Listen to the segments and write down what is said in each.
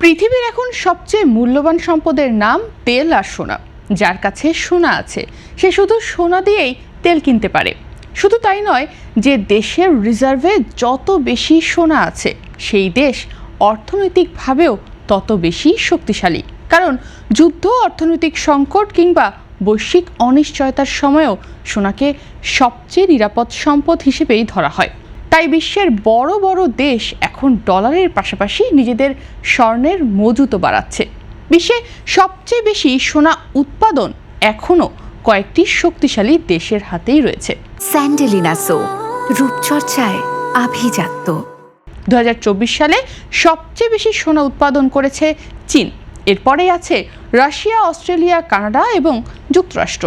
পৃথিবীর এখন সবচেয়ে মূল্যবান সম্পদের নাম তেল আর সোনা। যার কাছে সোনা আছে সে শুধু সোনা দিয়েই তেল কিনতে পারে। শুধু তাই নয়, যে দেশের রিজার্ভে যত বেশি সোনা আছে সেই দেশ অর্থনৈতিকভাবেও তত বেশি শক্তিশালী। কারণ যুদ্ধ, অর্থনৈতিক সংকট কিংবা বৈশ্বিক অনিশ্চয়তার সময়ও সোনাকে সবচেয়ে নিরাপদ সম্পদ হিসেবেই ধরা হয়। তাই বিশ্বের বড় বড় দেশ এখন ডলারের পাশাপাশি নিজেদের স্বর্ণের মজুতও বাড়াচ্ছে। বিশ্বে সবচেয়ে বেশি সোনা উৎপাদন এখনও কয়েকটি শক্তিশালী দেশের হাতেই রয়েছে। স্যান্ডেলিনা সো, রূপচর্চায় আভিজাত্য। 2024 সালে সবচেয়ে বেশি সোনা উৎপাদন করেছে চীন। এরপরেই আছে রাশিয়া, অস্ট্রেলিয়া, কানাডা এবং যুক্তরাষ্ট্র।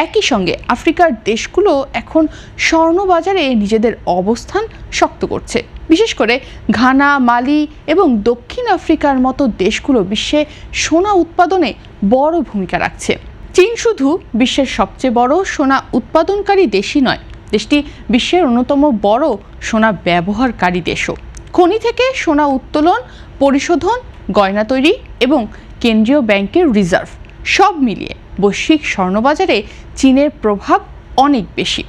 একই সঙ্গে আফ্রিকার দেশগুলো এখন স্বর্ণ বাজারে নিজেদের অবস্থান শক্ত করছে। বিশেষ করে ঘানা, মালি এবং দক্ষিণ আফ্রিকার মতো দেশগুলো বিশ্বে সোনা উৎপাদনে বড় ভূমিকা রাখছে। চীন শুধু বিশ্বের সবচেয়ে বড় সোনা উৎপাদনকারী দেশই নয়, দেশটি বিশ্বের অন্যতম বড় সোনা ব্যবহারকারী দেশও। খনি থেকে সোনা উত্তোলন, পরিশোধন, গয়না তৈরি এবং কেন্দ্রীয় ব্যাংকের রিজার্ভ সব মিলিয়ে বৈশ্বিক স্বর্ণবাজারে চীনের প্রভাব অনেক বেশি।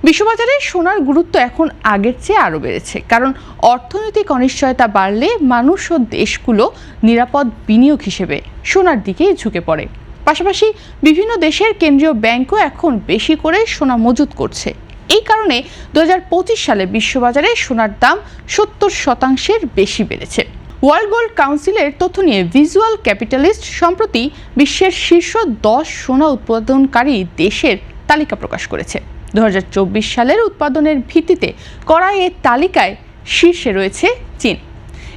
বিশ্ববাজারে সোনার গুরুত্ব এখন আগের চেয়ে আরও বেড়েছে, কারণ অর্থনৈতিক অনিশ্চয়তা বাড়লে মানুষ ও দেশগুলো নিরাপদ বিনিয়োগ হিসেবে সোনার দিকেই ঝুঁকে পড়ে। পাশাপাশি বিভিন্ন দেশের কেন্দ্রীয় ব্যাংকও এখন বেশি করে সোনা মজুত করছে। এই কারণে 2025 সালে বিশ্ববাজারে সোনার দাম 70% বেশি বেড়েছে। ওয়ার্ল্ড গোল্ড কাউন্সিলের তথ্য নিয়ে ভিজুয়াল ক্যাপিটালিস্ট সম্প্রতি বিশ্বের শীর্ষ 10 সোনা উৎপাদনকারী দেশের তালিকা প্রকাশ করেছে। 2024 সালের উৎপাদনের ভিত্তিতে করা এই তালিকায় শীর্ষে রয়েছে চীন।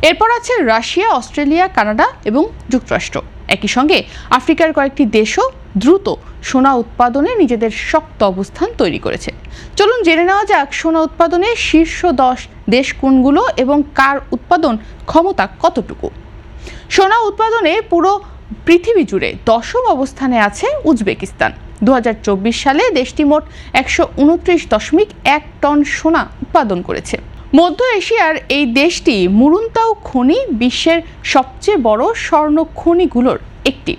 এরপর আছে রাশিয়া, অস্ট্রেলিয়া, কানাডা এবং যুক্তরাষ্ট্র। একই সঙ্গে আফ্রিকার কয়েকটি দেশও দ্রুত সোনা উৎপাদনে নিজেদের শক্ত অবস্থান তৈরি করেছে। চলুন জেনে নেওয়া যাক সোনা উৎপাদনে শীর্ষ 10 দেশ কোনগুলো এবং কার উৎপাদন ক্ষমতা কতটুকু। সোনা উৎপাদনে পুরো পৃথিবী জুড়ে 10ম অবস্থানে আছে উজবেকিস্তান। 2024 সালে দেশটি মোট 129.1 টন সোনা উৎপাদন করেছে। মধ্য এশিয়ার এই দেশটি মুরুনতাউ খনি বিশ্বের সবচেয়ে বড় স্বর্ণ খনিগুলোর একটি।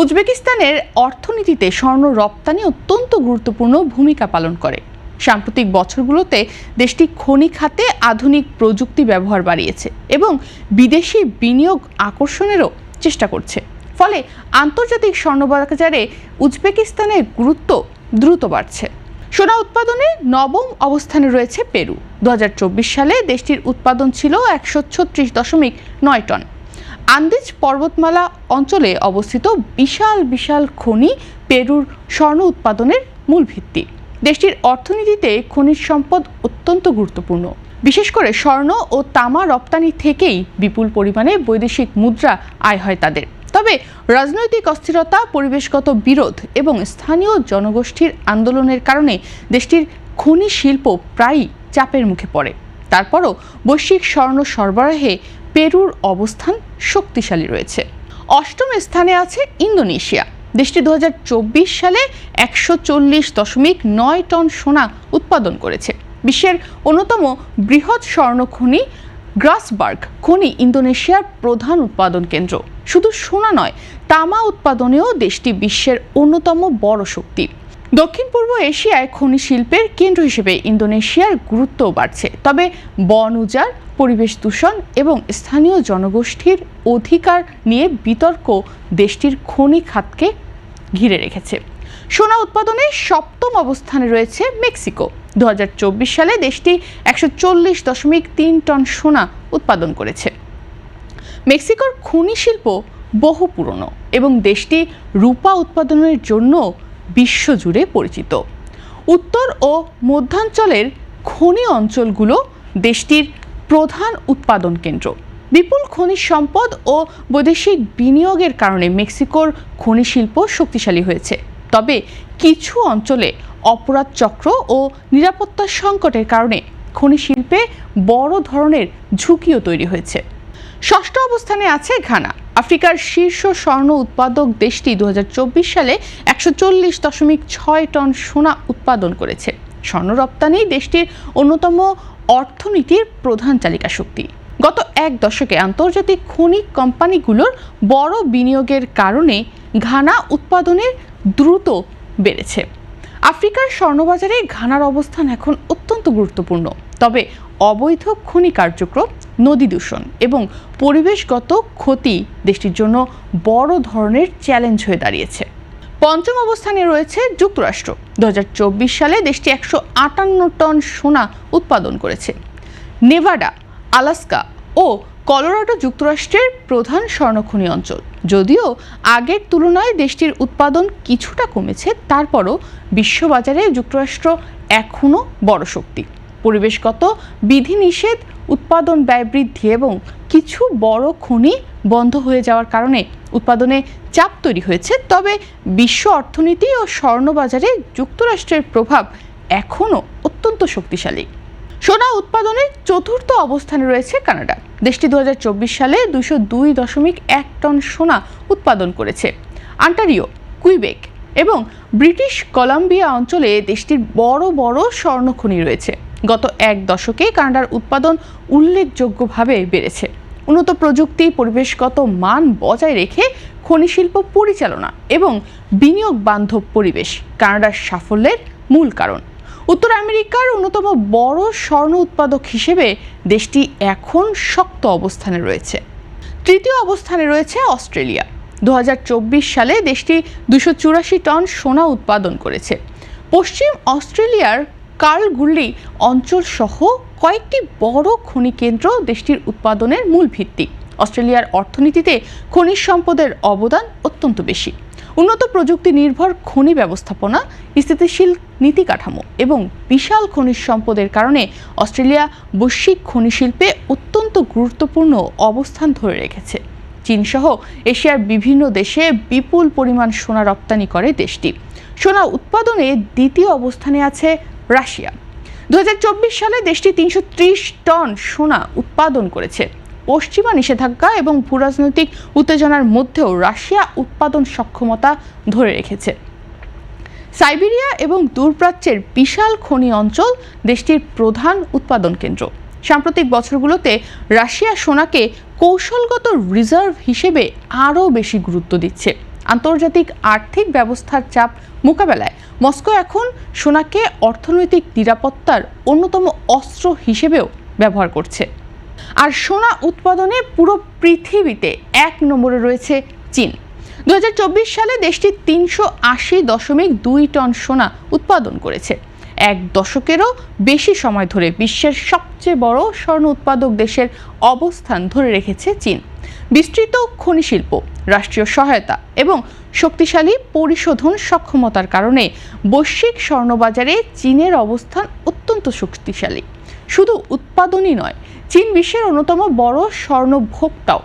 উজবেকিস্তানের অর্থনীতিতে স্বর্ণ রপ্তানি অত্যন্ত গুরুত্বপূর্ণ ভূমিকা পালন করে। সাম্প্রতিক বছরগুলোতে দেশটি খনি খাতে আধুনিক প্রযুক্তি ব্যবহার বাড়িয়েছে এবং বিদেশি বিনিয়োগ আকর্ষণেরও চেষ্টা করছে। ফলে আন্তর্জাতিক স্বর্ণবাজারে উজবেকিস্তানের গুরুত্ব দ্রুত বাড়ছে। সোনা উৎপাদনে 9ম অবস্থানে রয়েছে পেরু। 2024 সালে দেশটির উৎপাদন ছিল 136.9 টন। আন্দিজ পর্বতমালা অঞ্চলে অবস্থিত বিশাল বিশাল খনি পেরুর স্বর্ণ উৎপাদনের মূল ভিত্তি। দেশটির অর্থনীতিতে খনিজ সম্পদ অত্যন্ত গুরুত্বপূর্ণ। বিশেষ করে স্বর্ণ ও তামা রপ্তানি থেকেই বিপুল পরিমাণে বৈদেশিক মুদ্রা আয় হয় তাদের। তবে রাজনৈতিক অস্থিরতা, পরিবেশগত বিরোধ এবং স্থানীয় জনগোষ্ঠীর আন্দোলনের কারণে দেশটির খনি শিল্প প্রায়ই চাপের মুখে পড়ে। তারপরও বৈশ্বিক স্বর্ণ সরবরাহে পেরুর অবস্থান শক্তিশালী রয়েছে। 8ম স্থানে আছে ইন্দোনেশিয়া। দেশটি 2024 সালে 140.9 টন সোনা উৎপাদন করেছে। বিশ্বের অন্যতম বৃহৎ স্বর্ণ খনি গ্রাসবার্গ খনি ইন্দোনেশিয়ার প্রধান উৎপাদন কেন্দ্র। শুধু সোনা নয়, তামা উৎপাদনেও দেশটি বিশ্বের অন্যতম বড় শক্তি। দক্ষিণ পূর্ব এশিয়ায় খনি শিল্পের কেন্দ্র হিসেবে ইন্দোনেশিয়ার গুরুত্বও বাড়ছে। তবে বন উজাড়, পরিবেশ দূষণ এবং স্থানীয় জনগোষ্ঠীর অধিকার নিয়ে বিতর্ক দেশটির খনি খাতকে ঘিরে রেখেছে। সোনা উৎপাদনে 7ম অবস্থানে রয়েছে মেক্সিকো। 2024 সালে দেশটি 140.3 টন সোনা উৎপাদন করেছে। মেক্সিকোর খনি শিল্প বহু পুরনো এবং দেশটি রূপা উৎপাদনের জন্য বিশ্বজুড়ে পরিচিত। উত্তর ও মধ্যাঞ্চলের খনি অঞ্চলগুলো দেশটির প্রধান উৎপাদন কেন্দ্র। বিপুল খনিজ সম্পদ ও বৈদেশিক বিনিয়োগের কারণে মেক্সিকোর খনি শিল্প শক্তিশালী হয়েছে। তবে কিছু অঞ্চলে অপরাধ চক্র ও নিরাপত্তা সংকটের কারণে খনি শিল্পে বড় ধরনের ঝুঁকিও তৈরি হয়েছে। 6ষ্ঠ অবস্থানে আছে ঘানা। আফ্রিকার শীর্ষ স্বর্ণ উৎপাদক দেশটি 2024 সালে 140.6 টন সোনা উৎপাদন করেছে। স্বর্ণ রপ্তানি দেশটির অন্যতম অর্থনীতির প্রধান চালিকা শক্তি। গত এক দশকে আন্তর্জাতিক খনি কোম্পানিগুলোর বড় বিনিয়োগের কারণে ঘানা উৎপাদনের দ্রুত বেড়েছে। আফ্রিকার স্বর্ণবাজারে ঘানার অবস্থান এখন অত্যন্ত গুরুত্বপূর্ণ, তবে অবৈধ খনি কার্যক্রম, নদী দূষণ এবং পরিবেশগত ক্ষতি দেশটির জন্য বড় ধরনের চ্যালেঞ্জ হয়ে দাঁড়িয়েছে। পঞ্চম অবস্থানে রয়েছে যুক্তরাষ্ট্র। 2024 সালে দেশটি 158 টন সোনা উৎপাদন করেছে। নেভাডা, আলাস্কা ও কলোরাডো যুক্তরাষ্ট্রের প্রধান স্বর্ণখনি অঞ্চল। যদিও আগের তুলনায় দেশটির উৎপাদন কিছুটা কমেছে, তারপরও বিশ্ববাজারে যুক্তরাষ্ট্র এখনও বড় শক্তি। পরিবেশগত বিধিনিষেধ, উৎপাদন ব্যয় বৃদ্ধি এবং কিছু বড় খনি বন্ধ হয়ে যাওয়ার কারণে উৎপাদনে চাপ তৈরি হয়েছে। তবে বিশ্ব অর্থনীতি ও স্বর্ণবাজারে যুক্তরাষ্ট্রের প্রভাব এখনও অত্যন্ত শক্তিশালী। সোনা উৎপাদনের চতুর্থ অবস্থানে রয়েছে কানাডা। দেশটি 2024 সালে 202.1 টন সোনা উৎপাদন করেছে। অন্টারিও, কুইবেক এবং ব্রিটিশ কলাম্বিয়া অঞ্চলে দেশটির বড় বড় স্বর্ণখনি রয়েছে। গত এক দশকে কানাডার উৎপাদন উল্লেখযোগ্যভাবে বেড়েছে। উন্নত প্রযুক্তি, পরিবেশগত মান বজায় রেখে খনি শিল্প পরিচালনা এবং বিনিয়োগ বান্ধব পরিবেশ কানাডার সাফল্যের মূল কারণ। উত্তর আমেরিকার অন্যতম বড় স্বর্ণ উৎপাদক হিসেবে দেশটি এখন শক্ত অবস্থানে রয়েছে। তৃতীয় অবস্থানে রয়েছে অস্ট্রেলিয়া। 2024 সালে দেশটি 284 টন সোনা উৎপাদন করেছে। পশ্চিম অস্ট্রেলিয়ার কালগুলি অঞ্চল সহ কয়েকটি বড় খনি কেন্দ্র দেশটির উৎপাদনের মূল ভিত্তি। অস্ট্রেলিয়ার অর্থনীতিতে খনিজ সম্পদের অবদান অত্যন্ত বেশি। উন্নত প্রযুক্তি নির্ভর খনি ব্যবস্থাপনা, স্থিতিশীল নীতি কাঠামো এবং বিশাল খনিজ সম্পদের কারণে অস্ট্রেলিয়া বৈশ্বিক খনি শিল্পে অত্যন্ত গুরুত্বপূর্ণ অবস্থান ধরে রেখেছে। চীন সহ এশিয়ার বিভিন্ন দেশে বিপুল পরিমাণ সোনা রপ্তানি করে দেশটি। সোনা উৎপাদনে দ্বিতীয় অবস্থানে আছে রাশিয়া। 2024 সালে দেশটি 330 টন সোনা উৎপাদন করেছে। পশ্চিমা নিষেধাজ্ঞা এবং ভূরাজনৈতিক উত্তেজনার মধ্যেও রাশিয়া উৎপাদন সক্ষমতা ধরে রেখেছে। সাইবেরিয়া এবং দূরপ্রাচ্যের বিশাল খনি অঞ্চল দেশটির প্রধান উৎপাদন কেন্দ্র। সাম্প্রতিক বছরগুলোতে রাশিয়া সোনাকে কৌশলগত রিজার্ভ হিসেবে আরও বেশি গুরুত্ব দিচ্ছে। আন্তর্জাতিক আর্থিক ব্যবস্থার চাপ মোকাবেলায় মস্কো এখন সোনাকে অর্থনৈতিক নিরাপত্তার অন্যতম অস্ত্র হিসেবেও ব্যবহার করছে। আর সোনা উৎপাদনে পুরো পৃথিবীতে 1 নম্বরে রয়েছে চীন। 2024 সালে দেশটি 380.2 টন সোনা উৎপাদন করেছে। এক দশকেরও বেশি সময় ধরে বিশ্বের সবচেয়ে বড় স্বর্ণ উৎপাদক দেশের অবস্থান ধরে রেখেছে চীন। বিস্তৃত খনি শিল্প, রাষ্ট্রীয় সহায়তা এবং শক্তিশালী পরিশোধন সক্ষমতার কারণে বৈশ্বিক স্বর্ণবাজারে চীনের অবস্থান অত্যন্ত শক্তিশালী। শুধু উৎপাদনই নয়, চীন বিশ্বের অন্যতম বড় স্বর্ণ ভোক্তাও।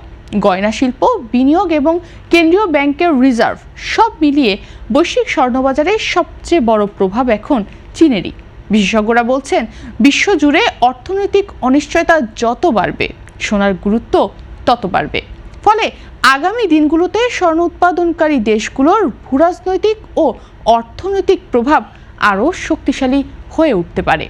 গয়না শিল্প, বিনিয়োগ এবং কেন্দ্রীয় ব্যাংকের রিজার্ভ সব মিলিয়ে বৈশ্বিক স্বর্ণবাজারে সবচেয়ে বড় প্রভাব এখন চীনেরই। বিশেষজ্ঞরা বলছেন, বিশ্বজুড়ে অর্থনৈতিক অনিশ্চয়তা যত বাড়বে, সোনার গুরুত্ব তত বাড়বে। ফলে আগামী দিনগুলোতে স্বর্ণ উৎপাদনকারী দেশগুলোর ভূরাজনৈতিক ও অর্থনৈতিক প্রভাব আরও শক্তিশালী হয়ে উঠতে পারে।